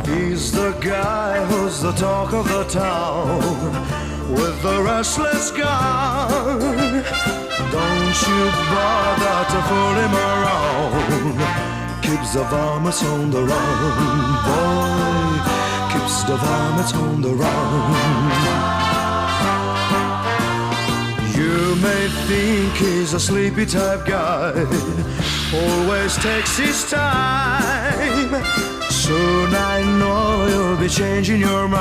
He's the guy who's the talk of the town, with the restless gun. Don't you bother to fool him around. Keeps the varmints on the run, boy. Keeps the varmints on the run. You may think he's a sleepy type guy, always takes his time. Soon I know you'll be changing your mind.